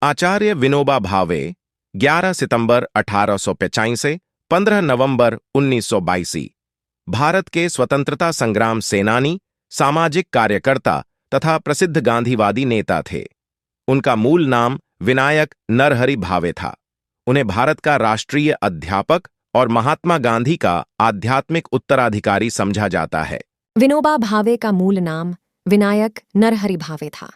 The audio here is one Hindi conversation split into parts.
आचार्य विनोबा भावे 11 सितंबर 1885 से 15 नवंबर 1922 भारत के स्वतंत्रता संग्राम सेनानी, सामाजिक कार्यकर्ता तथा प्रसिद्ध गांधीवादी नेता थे। उनका मूल नाम विनायक नरहरि भावे था। उन्हें भारत का राष्ट्रीय अध्यापक और महात्मा गांधी का आध्यात्मिक उत्तराधिकारी समझा जाता है। विनोबा भावे का मूल नाम विनायक नरहरि भावे था।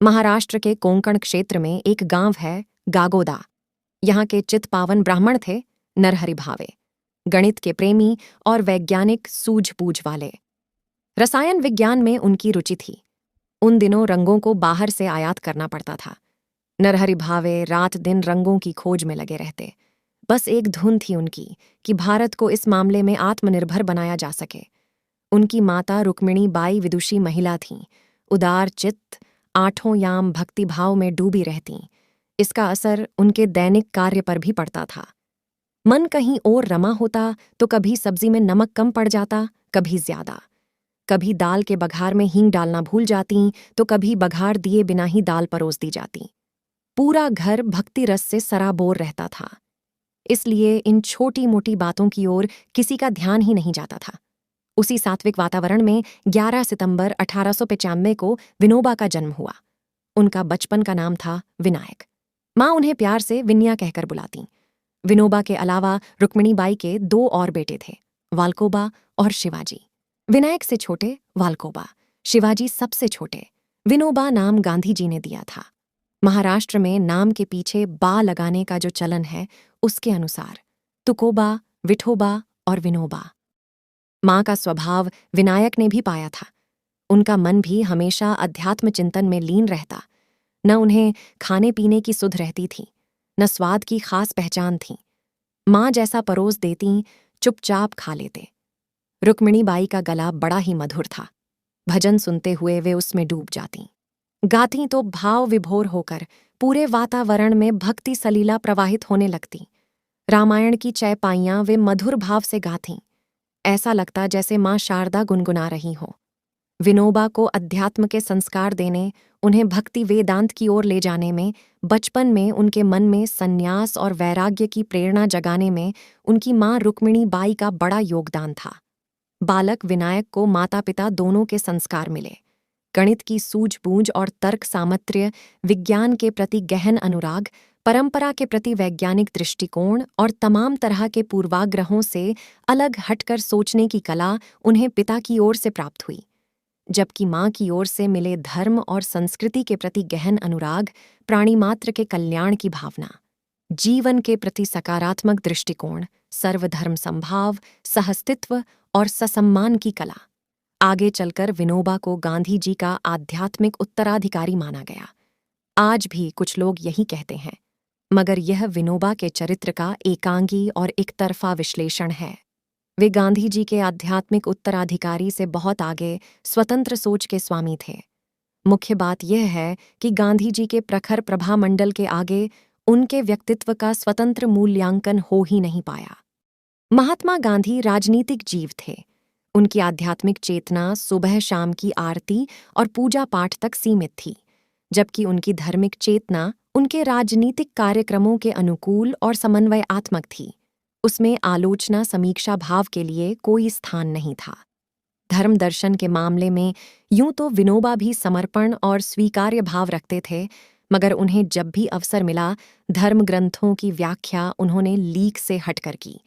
महाराष्ट्र के कोंकण क्षेत्र में एक गांव है गागोदा। यहाँ के चित्पावन ब्राह्मण थे नरहरि भावे, गणित के प्रेमी और वैज्ञानिक सूझबूझ वाले। रसायन विज्ञान में उनकी रुचि थी। उन दिनों रंगों को बाहर से आयात करना पड़ता था। नरहरि भावे रात दिन रंगों की खोज में लगे रहते। बस एक धुन थी उनकी कि भारत को इस मामले में आत्मनिर्भर बनाया जा सके। उनकी माता रुक्मिणी बाई विदुषी महिला थीं, उदार चित्त, आठों याम भक्तिभाव में डूबी रहतीं। इसका असर उनके दैनिक कार्य पर भी पड़ता था। मन कहीं और रमा होता तो कभी सब्जी में नमक कम पड़ जाता, कभी ज्यादा। कभी दाल के बघार में हींग डालना भूल जातीं तो कभी बघार दिए बिना ही दाल परोस दी जाती। पूरा घर भक्ति रस से सराबोर रहता था। इसलिए इन छोटी मोटी बातों की ओर किसी का ध्यान ही नहीं जाता था। उसी सात्विक वातावरण में 11 सितंबर 1895 को विनोबा का जन्म हुआ। उनका बचपन का नाम था विनायक। माँ उन्हें प्यार से विन्या कहकर बुलाती। विनोबा के अलावा रुक्मिणी बाई के 2 और बेटे थे, वाल्कोबा और शिवाजी। विनायक से छोटे वाल्कोबा, शिवाजी सबसे छोटे। विनोबा नाम गांधी जी ने दिया था। महाराष्ट्र में नाम के पीछे बा लगाने का जो चलन है, उसके अनुसार तुकोबा, विठोबा और विनोबा। माँ का स्वभाव विनायक ने भी पाया था। उनका मन भी हमेशा अध्यात्म चिंतन में लीन रहता। न उन्हें खाने पीने की सुध रहती थी, न स्वाद की खास पहचान थी। माँ जैसा परोस देती, चुपचाप खा लेते। रुक्मिणी बाई का गला बड़ा ही मधुर था। भजन सुनते हुए वे उसमें डूब जातीं। गाती तो भाव विभोर होकर पूरे वातावरण में भक्ति सलीला प्रवाहित होने लगती। रामायण की चैपाइयां वे मधुर भाव से गातीं। ऐसा लगता जैसे माँ शारदा गुनगुना रही हो। विनोबा को अध्यात्म के संस्कार देने, उन्हें भक्ति वेदांत की ओर ले जाने में, बचपन में उनके मन में संन्यास और वैराग्य की प्रेरणा जगाने में उनकी माँ रुक्मिणी बाई का बड़ा योगदान था। बालक विनायक को माता पिता दोनों के संस्कार मिले। गणित की सूझबूझ और तर्क सामर्थ्य, विज्ञान के प्रति गहन अनुराग, परंपरा के प्रति वैज्ञानिक दृष्टिकोण और तमाम तरह के पूर्वाग्रहों से अलग हटकर सोचने की कला उन्हें पिता की ओर से प्राप्त हुई। जबकि माँ की ओर से मिले धर्म और संस्कृति के प्रति गहन अनुराग, प्राणिमात्र के कल्याण की भावना, जीवन के प्रति सकारात्मक दृष्टिकोण, सर्वधर्म संभाव, सहस्तित्व और ससम्मान की कला। आगे चलकर विनोबा को गांधी जी का आध्यात्मिक उत्तराधिकारी माना गया। आज भी कुछ लोग यही कहते हैं, मगर यह विनोबा के चरित्र का एकांगी और एकतरफा विश्लेषण है। वे गांधी जी के आध्यात्मिक उत्तराधिकारी से बहुत आगे स्वतंत्र सोच के स्वामी थे। मुख्य बात यह है कि गांधी जी के प्रखर प्रभामंडल के आगे उनके व्यक्तित्व का स्वतंत्र मूल्यांकन हो ही नहीं पाया। महात्मा गांधी राजनीतिक जीव थे। उनकी आध्यात्मिक चेतना सुबह शाम की आरती और पूजा पाठ तक सीमित थी, जबकि उनकी धार्मिक चेतना उनके राजनीतिक कार्यक्रमों के अनुकूल और समन्वयात्मक थी। उसमें आलोचना समीक्षा भाव के लिए कोई स्थान नहीं था। धर्म दर्शन के मामले में यूं तो विनोबा भी समर्पण और स्वीकार्य भाव रखते थे, मगर उन्हें जब भी अवसर मिला धर्म ग्रंथों की व्याख्या उन्होंने लीक से हटकर की,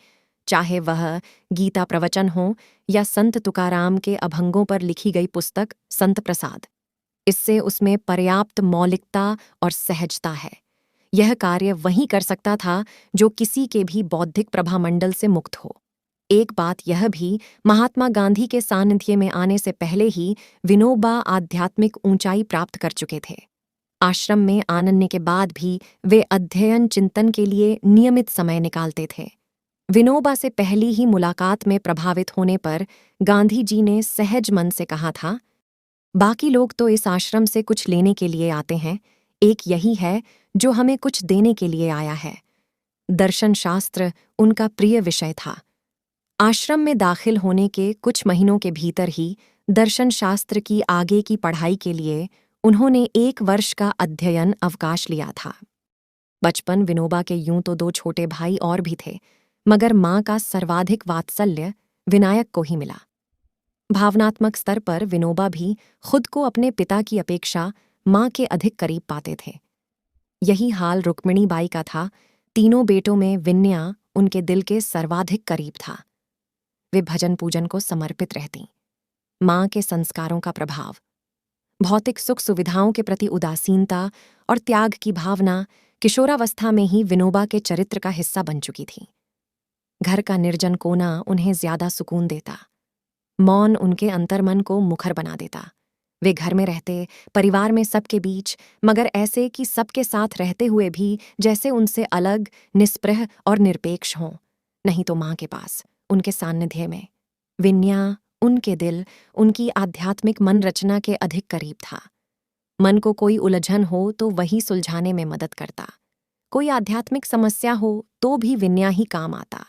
चाहे वह गीता प्रवचन हो या संत तुकाराम के अभंगों पर लिखी गई पुस्तक संत प्रसाद। इससे उसमें पर्याप्त मौलिकता और सहजता है। यह कार्य वही कर सकता था जो किसी के भी बौद्धिक प्रभामंडल से मुक्त हो। एक बात यह भी, महात्मा गांधी के सानिध्य में आने से पहले ही विनोबा आध्यात्मिक ऊंचाई प्राप्त कर चुके थे। आश्रम में आनने के बाद भी वे अध्ययन चिंतन के लिए नियमित समय निकालते थे। विनोबा से पहली ही मुलाकात में प्रभावित होने पर गांधी जी ने सहज मन से कहा था, बाकी लोग तो इस आश्रम से कुछ लेने के लिए आते हैं, एक यही है जो हमें कुछ देने के लिए आया है। दर्शन शास्त्र उनका प्रिय विषय था। आश्रम में दाखिल होने के कुछ महीनों के भीतर ही दर्शन शास्त्र की आगे की पढ़ाई के लिए उन्होंने 1 वर्ष का अध्ययन अवकाश लिया था। बचपन विनोबा के यूं तो 2 छोटे भाई और भी थे, मगर मां का सर्वाधिक वात्सल्य विनायक को ही मिला। भावनात्मक स्तर पर विनोबा भी खुद को अपने पिता की अपेक्षा मां के अधिक करीब पाते थे। यही हाल रुक्मिणी बाई का था। तीनों बेटों में विन्या उनके दिल के सर्वाधिक करीब था। वे भजन पूजन को समर्पित रहती। मां के संस्कारों का प्रभाव, भौतिक सुख सुविधाओं के प्रति उदासीनता और त्याग की भावना किशोरावस्था में ही विनोबा के चरित्र का हिस्सा बन चुकी थी। घर का निर्जन कोना उन्हें ज्यादा सुकून देता। मौन उनके अंतर्मन को मुखर बना देता। वे घर में रहते, परिवार में सबके बीच, मगर ऐसे कि सबके साथ रहते हुए भी जैसे उनसे अलग, निस्पृह और निरपेक्ष हों। नहीं तो मां के पास, उनके सान्निध्य में, विन्या उनके दिल, उनकी आध्यात्मिक मन रचना के अधिक करीब था। मन को कोई उलझन हो तो वही सुलझाने में मदद करता। कोई आध्यात्मिक समस्या हो तो भी विन्या ही काम आता।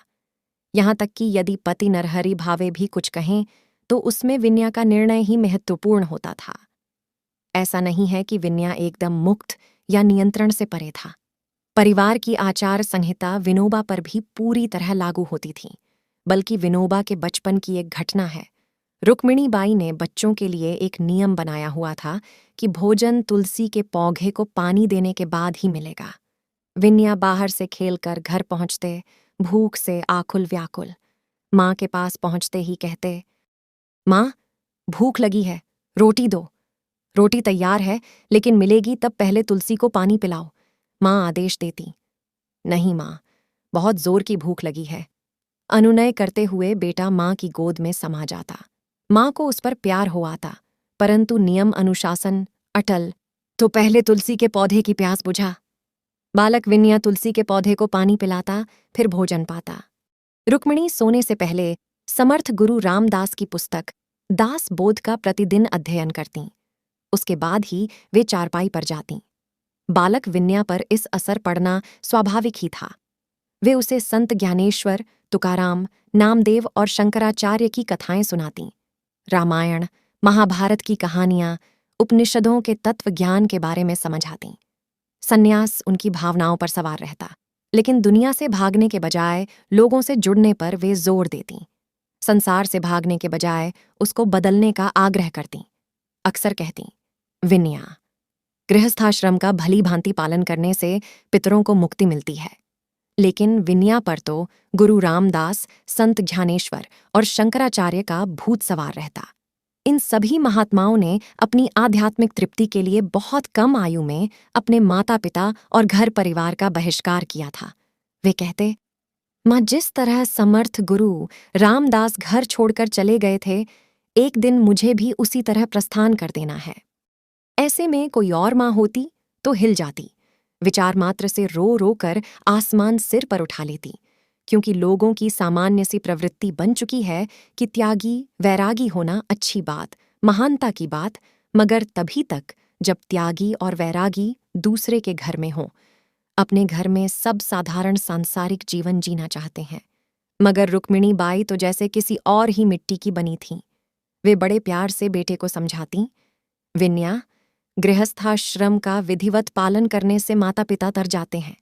यहाँ तक कि यदि पति नरहरि भावे भी कुछ कहें तो उसमें विन्या का निर्णय ही महत्वपूर्ण होता था। ऐसा नहीं है कि विन्या एकदम मुक्त या नियंत्रण से परे था। परिवार की आचार संहिता विनोबा पर भी पूरी तरह लागू होती थी। बल्कि विनोबा के बचपन की एक घटना है। रुक्मिणी बाई ने बच्चों के लिए एक नियम बनाया हुआ था कि भोजन तुलसी के पौधे को पानी देने के बाद ही मिलेगा। विन्या बाहर से खेलकर घर पहुंचते, भूख से आकुल व्याकुल। मां के पास पहुंचते ही कहते, मां, भूख लगी है, रोटी दो। रोटी तैयार है, लेकिन मिलेगी तब पहले तुलसी को पानी पिलाओ। मां आदेश देती। नहीं मां, बहुत जोर की भूख लगी है। अनुनय करते हुए बेटा मां की गोद में समा जाता। मां को उस पर प्यार हो आता, परंतु नियम अनुशासन अटल। तो पहले तुलसी के पौधे की प्यास बुझा। बालक विन्या तुलसी के पौधे को पानी पिलाता, फिर भोजन पाता। रुक्मिणी सोने से पहले समर्थ गुरु रामदास की पुस्तक दास बोध का प्रतिदिन अध्ययन करतीं। उसके बाद ही वे चारपाई पर जातीं। बालक विन्या पर इस असर पड़ना स्वाभाविक ही था। वे उसे संत ज्ञानेश्वर, तुकाराम, नामदेव और शंकराचार्य की कथाएं सुनातीं। रामायण, महाभारत की कहानियां, उपनिषदों के तत्व ज्ञान के बारे में समझातीं। सन्यास उनकी भावनाओं पर सवार रहता, लेकिन दुनिया से भागने के बजाय लोगों से जुड़ने पर वे जोर देतीं। संसार से भागने के बजाय उसको बदलने का आग्रह करतीं। अक्सर कहतीं, विन्या, गृहस्थाश्रम का भली भांति पालन करने से पितरों को मुक्ति मिलती है। लेकिन विन्या पर तो गुरु रामदास, संत ज्ञानेश्वर और शंकराचार्य का भूत सवार रहता। इन सभी महात्माओं ने अपनी आध्यात्मिक तृप्ति के लिए बहुत कम आयु में अपने माता पिता और घर परिवार का बहिष्कार किया था। वे कहते, मां, जिस तरह समर्थ गुरु रामदास घर छोड़कर चले गए थे, एक दिन मुझे भी उसी तरह प्रस्थान कर देना है। ऐसे में कोई और मां होती तो हिल जाती। विचार मात्र से रो रो कर आसमान सिर पर उठा लेती, क्योंकि लोगों की सामान्य सी प्रवृत्ति बन चुकी है कि त्यागी वैरागी होना अच्छी बात, महानता की बात, मगर तभी तक जब त्यागी और वैरागी दूसरे के घर में हों। अपने घर में सब साधारण सांसारिक जीवन जीना चाहते हैं। मगर रुक्मिणी बाई तो जैसे किसी और ही मिट्टी की बनी थीं। वे बड़े प्यार से बेटे को समझातीं, विन्या, गृहस्थाश्रम का विधिवत पालन करने से माता पिता तर जाते हैं,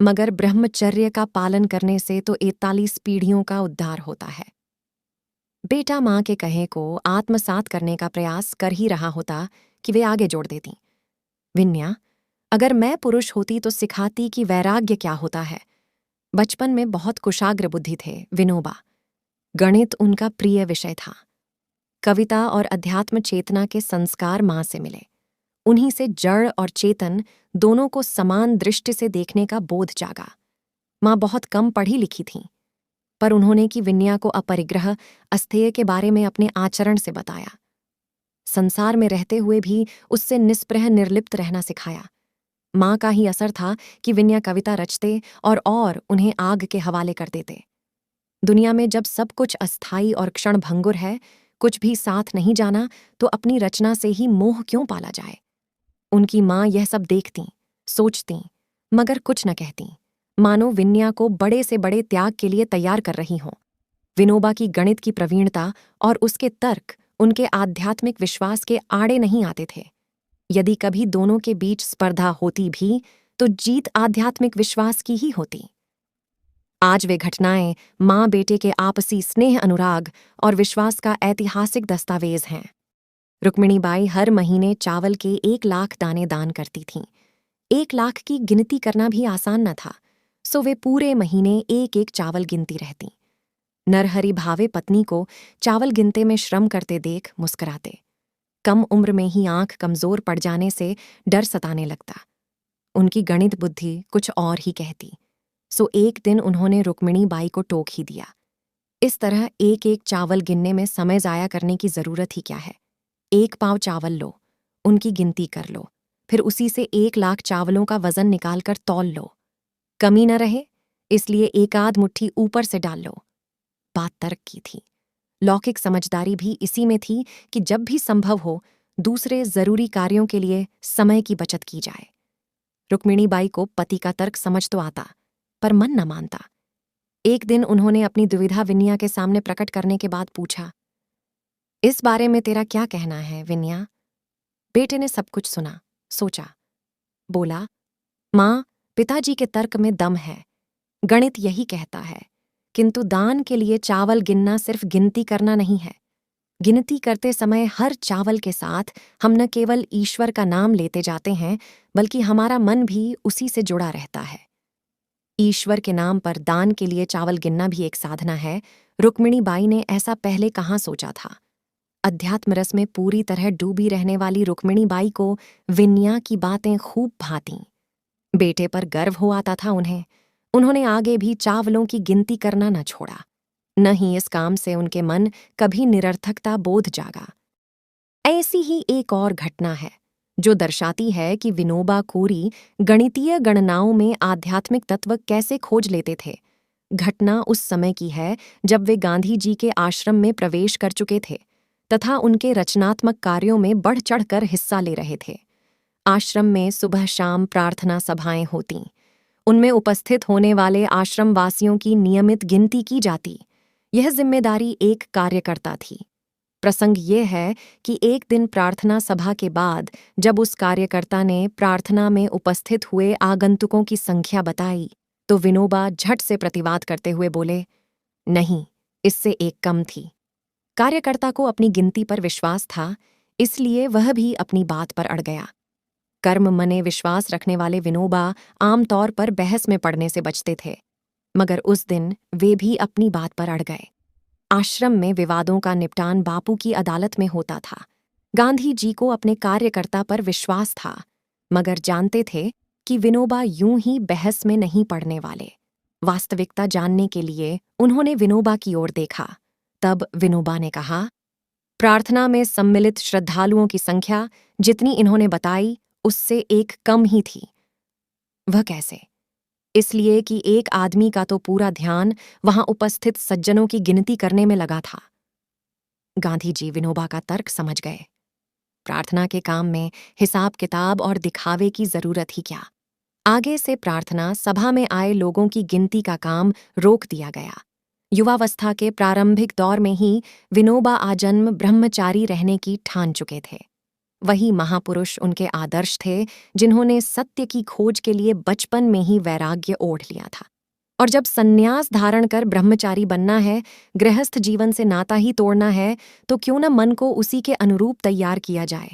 मगर ब्रह्मचर्य का पालन करने से तो 41 पीढ़ियों का उद्धार होता है। बेटा मां के कहे को आत्मसात करने का प्रयास कर ही रहा होता कि वे आगे जोड़ देती, विन्या, अगर मैं पुरुष होती तो सिखाती कि वैराग्य क्या होता है। बचपन में बहुत कुशाग्र बुद्धि थे विनोबा। गणित उनका प्रिय विषय था। कविता और अध्यात्म चेतना के संस्कार मां से मिले। उन्हीं से जड़ और चेतन दोनों को समान दृष्टि से देखने का बोध जागा। मां बहुत कम पढ़ी लिखी थीं, पर उन्होंने कि विन्या को अपरिग्रह, अस्थेय के बारे में अपने आचरण से बताया। संसार में रहते हुए भी उससे निस्पृह निर्लिप्त रहना सिखाया। मां का ही असर था कि विन्या कविता रचते और उन्हें आग के हवाले कर देते। दुनिया में जब सब कुछ अस्थायी और क्षणभंगुर है, कुछ भी साथ नहीं जाना, तो अपनी रचना से ही मोह क्यों पाला जाए। उनकी मां यह सब देखतीं, सोचतीं, मगर कुछ न कहतीं, मानो विन्या को बड़े से बड़े त्याग के लिए तैयार कर रही हों। विनोबा की गणित की प्रवीणता और उसके तर्क उनके आध्यात्मिक विश्वास के आड़े नहीं आते थे। यदि कभी दोनों के बीच स्पर्धा होती भी तो जीत आध्यात्मिक विश्वास की ही होती। आज वे घटनाएं माँ बेटे के आपसी स्नेह, अनुराग और विश्वास का ऐतिहासिक दस्तावेज हैं। रुक्मिणीबाई हर महीने चावल के 1 लाख दाने दान करती थीं। 1 लाख की गिनती करना भी आसान न था, सो वे पूरे महीने एक एक चावल गिनती रहती। नरहरि भावे पत्नी को चावल गिनते में श्रम करते देख मुस्कुराते। कम उम्र में ही आंख कमजोर पड़ जाने से डर सताने लगता। उनकी गणित बुद्धि कुछ और ही कहती, सो एक दिन उन्होंने रुक्मिणीबाई को टोक ही दिया। इस तरह एक एक चावल गिनने में समय जाया करने की जरूरत ही क्या है। 1 पाव चावल लो, उनकी गिनती कर लो, फिर उसी से 1 लाख चावलों का वजन निकालकर तौल लो। कमी न रहे इसलिए 1 आध मुट्ठी ऊपर से डाल लो। बात तर्क की थी। लौकिक समझदारी भी इसी में थी कि जब भी संभव हो दूसरे जरूरी कार्यों के लिए समय की बचत की जाए। रुक्मिणीबाई को पति का तर्क समझ तो आता, पर मन न मानता। एक दिन उन्होंने अपनी दुविधा विनया के सामने प्रकट करने के बाद पूछा, इस बारे में तेरा क्या कहना है विनया? बेटे ने सब कुछ सुना, सोचा, बोला, माँ, पिताजी के तर्क में दम है। गणित यही कहता है, किंतु दान के लिए चावल गिनना सिर्फ गिनती करना नहीं है। गिनती करते समय हर चावल के साथ हम न केवल ईश्वर का नाम लेते जाते हैं, बल्कि हमारा मन भी उसी से जुड़ा रहता है। ईश्वर के नाम पर दान के लिए चावल गिनना भी एक साधना है। रुक्मिणीबाई ने ऐसा पहले कहाँ सोचा था। अध्यात्म रस में पूरी तरह डूबी रहने वाली रुक्मिणीबाई को विनया की बातें खूब भातीं। बेटे पर गर्व हो आता था उन्हें। उन्होंने आगे भी चावलों की गिनती करना न छोड़ा। न ही इस काम से उनके मन कभी निरर्थकता बोध जागा। ऐसी ही एक और घटना है जो दर्शाती है कि विनोबा कोरी गणितीय गणनाओं में आध्यात्मिक तत्व कैसे खोज लेते थे। घटना उस समय की है जब वे गांधी जी के आश्रम में प्रवेश कर चुके थे तथा उनके रचनात्मक कार्यों में बढ़ चढ़कर हिस्सा ले रहे थे। आश्रम में सुबह शाम प्रार्थना सभाएं होतीं। उनमें उपस्थित होने वाले आश्रमवासियों की नियमित गिनती की जाती। यह जिम्मेदारी एक कार्यकर्ता थी। प्रसंग ये है कि एक दिन प्रार्थना सभा के बाद जब उस कार्यकर्ता ने प्रार्थना में उपस्थित हुए आगंतुकों की संख्या बताई, तो विनोबा झट से प्रतिवाद करते हुए बोले, नहीं, इससे एक कम थी। कार्यकर्ता को अपनी गिनती पर विश्वास था, इसलिए वह भी अपनी बात पर अड़ गया। कर्म मने विश्वास रखने वाले विनोबा आमतौर पर बहस में पड़ने से बचते थे, मगर उस दिन वे भी अपनी बात पर अड़ गए। आश्रम में विवादों का निपटान बापू की अदालत में होता था। गांधी जी को अपने कार्यकर्ता पर विश्वास था, मगर जानते थे कि विनोबा यूं ही बहस में नहीं पड़ने वाले। वास्तविकता जानने के लिए उन्होंने विनोबा की ओर देखा। तब विनोबा ने कहा, प्रार्थना में सम्मिलित श्रद्धालुओं की संख्या जितनी इन्होंने बताई उससे एक कम ही थी। वह कैसे? इसलिए कि एक आदमी का तो पूरा ध्यान वहां उपस्थित सज्जनों की गिनती करने में लगा था। गांधी जी विनोबा का तर्क समझ गए। प्रार्थना के काम में हिसाब किताब और दिखावे की जरूरत ही क्या। आगे से प्रार्थना सभा में आए लोगों की गिनती का काम रोक दिया गया। युवावस्था के प्रारंभिक दौर में ही विनोबा आजन्म ब्रह्मचारी रहने की ठान चुके थे। वही महापुरुष उनके आदर्श थे जिन्होंने सत्य की खोज के लिए बचपन में ही वैराग्य ओढ़ लिया था। और जब सन्यास धारण कर ब्रह्मचारी बनना है, गृहस्थ जीवन से नाता ही तोड़ना है, तो क्यों न मन को उसी के अनुरूप तैयार किया जाए।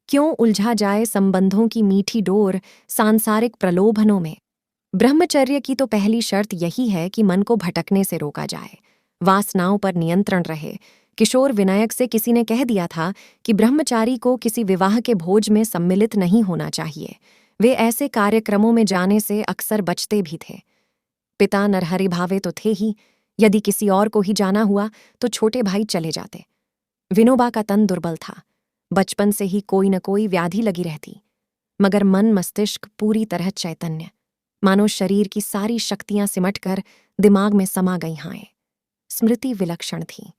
क्यों उलझा जाए संबंधों की मीठी डोर सांसारिक प्रलोभनों में। ब्रह्मचर्य की तो पहली शर्त यही है कि मन को भटकने से रोका जाए, वासनाओं पर नियंत्रण रहे। किशोर विनायक से किसी ने कह दिया था कि ब्रह्मचारी को किसी विवाह के भोज में सम्मिलित नहीं होना चाहिए। वे ऐसे कार्यक्रमों में जाने से अक्सर बचते भी थे। पिता नरहरि भावे तो थे ही, यदि किसी और को ही जाना हुआ तो छोटे भाई चले जाते। विनोबा का तन दुर्बल था, बचपन से ही कोई न कोई व्याधि लगी रहती, मगर मन मस्तिष्क पूरी तरह चैतन्य, मानो शरीर की सारी शक्तियां सिमटकर दिमाग में समा गई हैं। स्मृति विलक्षण थी।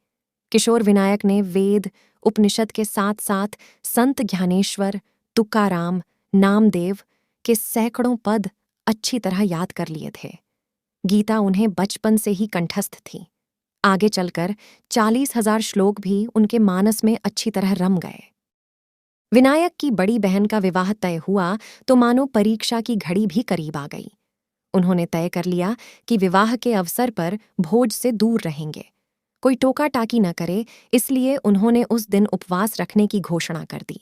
किशोर विनायक ने वेद उपनिषद के साथ साथ संत ज्ञानेश्वर, तुकाराम, नामदेव के सैकड़ों पद अच्छी तरह याद कर लिए थे। गीता उन्हें बचपन से ही कंठस्थ थी। आगे चलकर 40,000 श्लोक भी उनके मानस में अच्छी तरह रम गए। विनायक की बड़ी बहन का विवाह तय हुआ तो मानो परीक्षा की घड़ी भी करीब आ गई। उन्होंने तय कर लिया कि विवाह के अवसर पर भोज से दूर रहेंगे, कोई टोका टाकी न करे, इसलिए उन्होंने उस दिन उपवास रखने की घोषणा कर दी।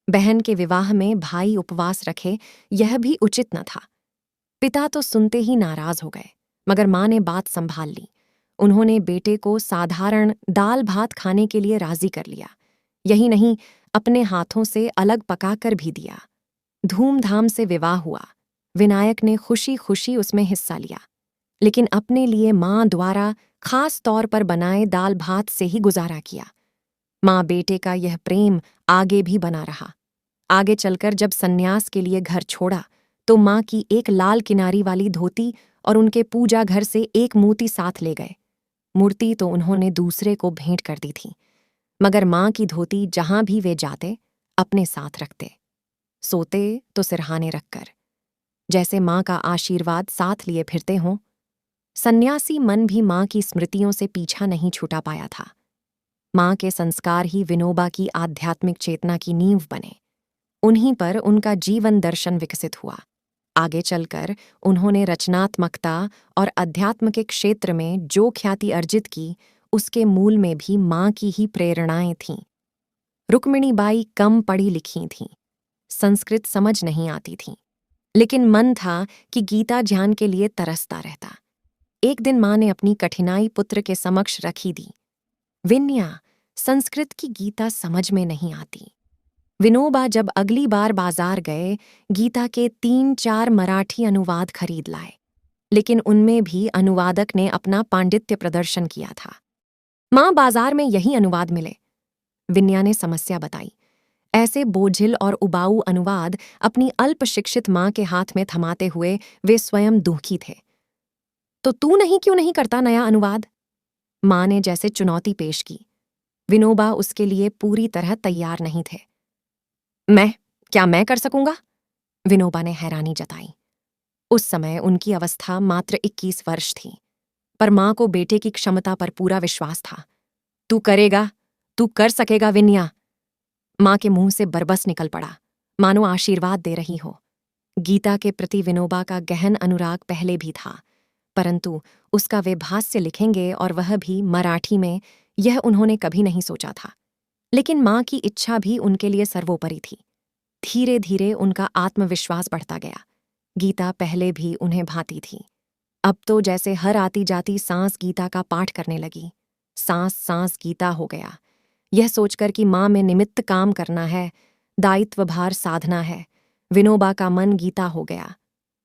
बहन के विवाह में भाई उपवास रखे, यह भी उचित न था। पिता तो सुनते ही नाराज हो गए, मगर माँ ने बात संभाल ली। उन्होंने बेटे को साधारण दाल भात खाने के लिए राजी कर लिया। यही नहीं, अपने हाथों से अलग पकाकर भी दिया। धूमधाम से विवाह हुआ। विनायक ने खुशी खुशी उसमें हिस्सा लिया, लेकिन अपने लिए माँ द्वारा खास तौर पर बनाए दाल भात से ही गुजारा किया। माँ बेटे का यह प्रेम आगे भी बना रहा। आगे चलकर जब सन्यास के लिए घर छोड़ा तो माँ की एक लाल किनारी वाली धोती और उनके पूजा घर से एक मूर्ति साथ ले गए। मूर्ति तो उन्होंने दूसरे को भेंट कर दी थी, मगर माँ की धोती जहां भी वे जाते अपने साथ रखते, सोते तो सिरहाने रखकर, जैसे माँ का आशीर्वाद साथ लिए फिरते हों। सन्यासी मन भी माँ की स्मृतियों से पीछा नहीं छूटा पाया था। माँ के संस्कार ही विनोबा की आध्यात्मिक चेतना की नींव बने। उन्हीं पर उनका जीवन दर्शन विकसित हुआ। आगे चलकर उन्होंने रचनात्मकता और अध्यात्म के क्षेत्र में जो ख्याति अर्जित की, उसके मूल में भी माँ की ही प्रेरणाएं थीं। रुक्मिणीबाई कम पढ़ी लिखी थीं, संस्कृत समझ नहीं आती थीं, लेकिन मन था कि गीता ज्ञान के लिए तरसता रहता। एक दिन माँ ने अपनी कठिनाई पुत्र के समक्ष रखी दी। विनया, संस्कृत की गीता समझ में नहीं आती। विनोबा जब अगली बार बाजार गए, गीता के 3-4 मराठी अनुवाद खरीद लाए, लेकिन उनमें भी अनुवादक ने अपना पांडित्य प्रदर्शन किया था। माँ, बाजार में यही अनुवाद मिले। विनया ने समस्या बताई। ऐसे बोझिल और उबाऊ अनुवाद अपनी अल्प शिक्षित माँ के हाथ में थमाते हुए वे स्वयं दुखी थे। तो तू क्यों नहीं करता नया अनुवाद? माँ ने जैसे चुनौती पेश की। विनोबा उसके लिए पूरी तरह तैयार नहीं थे। क्या मैं कर सकूंगा? विनोबा ने हैरानी जताई। उस समय उनकी अवस्था मात्र 21 वर्ष थी, पर माँ को बेटे की क्षमता पर पूरा विश्वास था। तू करेगा, तू कर सकेगा विनया। माँ के मुंह से बरबस निकल पड़ा, मानो आशीर्वाद दे रही हो। गीता के प्रति विनोबा का गहन अनुराग पहले भी था, परंतु उसका वे भाष्य लिखेंगे और वह भी मराठी में, यह उन्होंने कभी नहीं सोचा था। लेकिन माँ की इच्छा भी उनके लिए सर्वोपरि थी। धीरे धीरे उनका आत्मविश्वास बढ़ता गया। गीता पहले भी उन्हें भाती थी, अब तो जैसे हर आती जाती सांस गीता का पाठ करने लगी। सांस सांस गीता हो गया। यह सोचकर कि माँ में निमित्त काम करना है, दायित्व भार साधना है, विनोबा का मन गीता हो गया।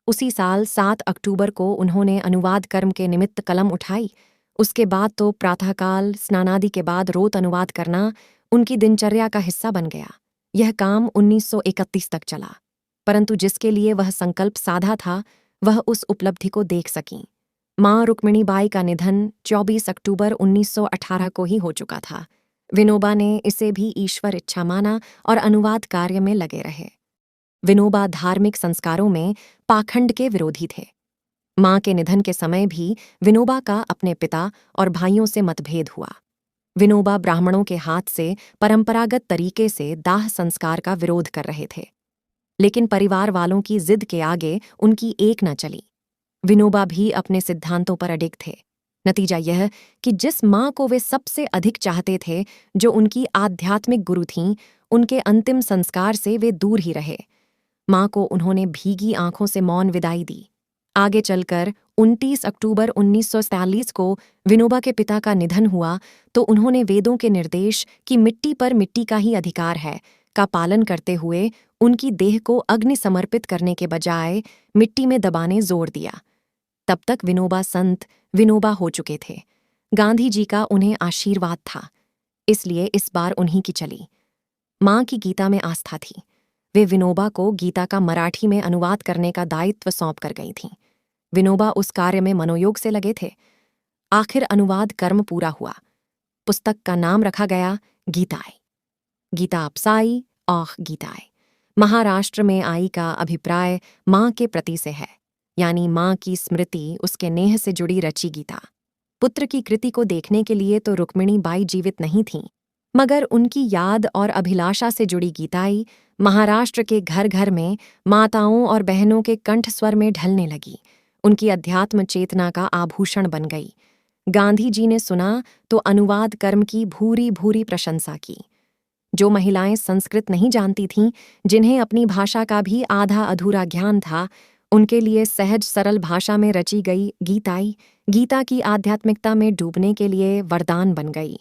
उसी साल 7 अक्टूबर को उन्होंने अनुवाद कर्म के निमित्त कलम उठाई। उसके बाद तो प्रातःकाल स्नानादि के बाद रोत अनुवाद करना उनकी दिनचर्या का हिस्सा बन गया। यह काम 1931 तक चला, परंतु जिसके लिए वह संकल्प साधा था, वह उस उपलब्धि को देख सकीं। माँ रुक्मिणीबाई का निधन 24 अक्टूबर 1918 को ही हो चुका था। विनोबा ने इसे भी ईश्वर इच्छा माना और अनुवाद कार्य में लगे रहे। विनोबा धार्मिक संस्कारों में पाखंड के विरोधी थे। माँ के निधन के समय भी विनोबा का अपने पिता और भाइयों से मतभेद हुआ। विनोबा ब्राह्मणों के हाथ से परंपरागत तरीके से दाह संस्कार का विरोध कर रहे थे, लेकिन परिवार वालों की जिद के आगे उनकी एक न चली। विनोबा भी अपने सिद्धांतों पर अडिग थे। नतीजा यह कि जिस माँ को वे सबसे अधिक चाहते थे, जो उनकी आध्यात्मिक गुरु थीं, उनके अंतिम संस्कार से वे दूर ही रहे। माँ को उन्होंने भीगी आंखों से मौन विदाई दी। आगे चलकर 29 अक्टूबर 1943 को विनोबा के पिता का निधन हुआ तो उन्होंने वेदों के निर्देश कि मिट्टी पर मिट्टी का ही अधिकार है का पालन करते हुए उनकी देह को अग्नि समर्पित करने के बजाय मिट्टी में दबाने जोर दिया। तब तक विनोबा संत विनोबा हो चुके थे। गांधी जी का उन्हें आशीर्वाद था, इसलिए इस बार उन्हीं की चली। माँ की गीता में आस्था थी। वे विनोबा को गीता का मराठी में अनुवाद करने का दायित्व सौंप कर गई थीं। विनोबा उस कार्य में मनोयोग से लगे थे। आखिर अनुवाद कर्म पूरा हुआ। पुस्तक का नाम रखा गया गीताय। गीता अपसाई औह गीताय। महाराष्ट्र में आई का अभिप्राय माँ के प्रति से है, यानी माँ की स्मृति, उसके नेह से जुड़ी रची गीता। पुत्र की कृति को देखने के लिए तो रुक्मिणीबाई जीवित नहीं थीं, मगर उनकी याद और अभिलाषा से जुड़ी गीताई महाराष्ट्र के घर घर में माताओं और बहनों के कंठ स्वर में ढलने लगी, उनकी अध्यात्म चेतना का आभूषण बन गई। गांधी जी ने सुना तो अनुवाद कर्म की भूरी भूरी प्रशंसा की। जो महिलाएं संस्कृत नहीं जानती थीं, जिन्हें अपनी भाषा का भी आधा अधूरा ज्ञान था, उनके लिए सहज सरल भाषा में रची गई गीताई गीता की आध्यात्मिकता में डूबने के लिए वरदान बन गई।